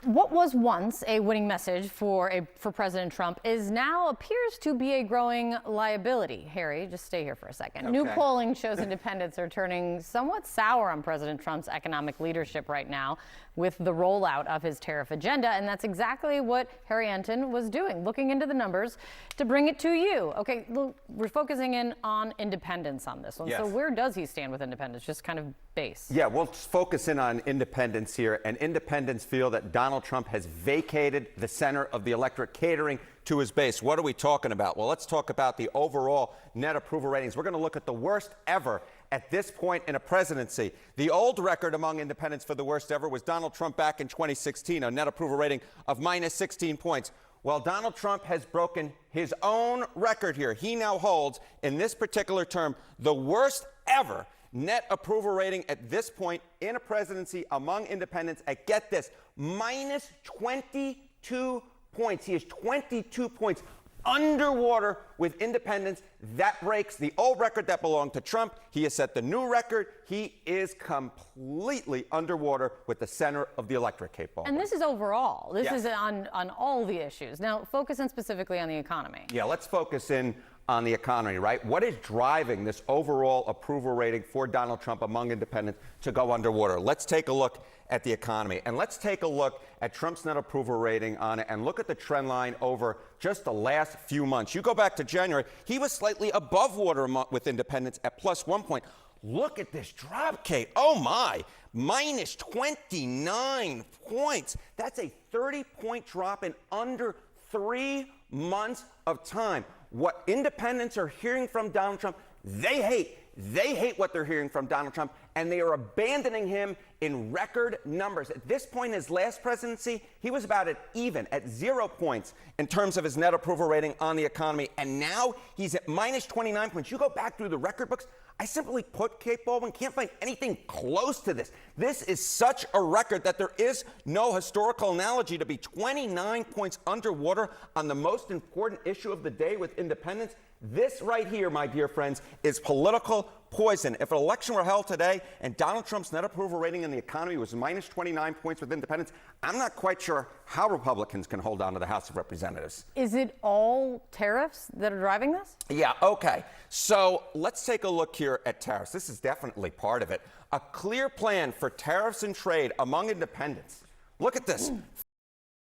What was once a winning message for President Trump is now appears to be a growing liability. Harry, just stay here for a second. Okay. New polling shows independents are turning somewhat sour on President Trump's economic leadership right now with the rollout of his tariff agenda. And that's exactly what Harry Enten was doing, looking into the numbers to bring it to you. Okay, we're focusing in on independents on this one. Yes. So where does he stand with independents? Just kind of base. Yeah, we'll focus in on independents here. And independents feel that Donald Trump has vacated the center of the electorate, catering to his base. What are we talking about? Well, let's talk about the overall net approval ratings. We're going to look at the worst ever at this point in a presidency. The old record among independents for the worst ever was Donald Trump back in 2016, a net approval rating of minus 16 points. Well, Donald Trump has broken his own record here. He now holds, in this particular term, the worst ever net approval rating at this point in a presidency among independents at, get this, minus 22 points. He is 22 points underwater with independents. That breaks the old record that belonged to Trump. He has set the new record. He is completely underwater with the center of the electorate, Kate Bolduan. And this is overall. This is on all the issues. Now, focus in specifically on the economy. Yeah, let's focus in on the economy, right? What is driving this overall approval rating for Donald Trump among independents to go underwater? Let's take a look at the economy. And let's take a look at Trump's net approval rating on it and look at the trend line over just the last few months. You go back to January, he was slightly above water with independents at plus 1 point. Look at this drop, Kate. Oh, my. Minus 29 points. That's a 30-point drop in under 3 months of time. What independents are hearing from Donald Trump, they hate. They hate what they're hearing from Donald Trump, and they are abandoning him in record numbers. At this point in his last presidency, he was about even at 0 points in terms of his net approval rating on the economy, and now he's at minus 29 points. You go back through the record books, I simply put, Kate Bolduan, can't find anything close to this. This is such a record that there is no historical analogy to be 29 points underwater on the most important issue of the day with independents. This right here, my dear friends, is political poison. If an election were held today and Donald Trump's net approval rating in the economy was minus 29 points with independents, I'm not quite sure how Republicans can hold on to the House of Representatives. Is it all tariffs that are driving this? Yeah, okay. So let's take a look here at tariffs. This is definitely part of it. A clear plan for tariffs and trade among independents. Look at this.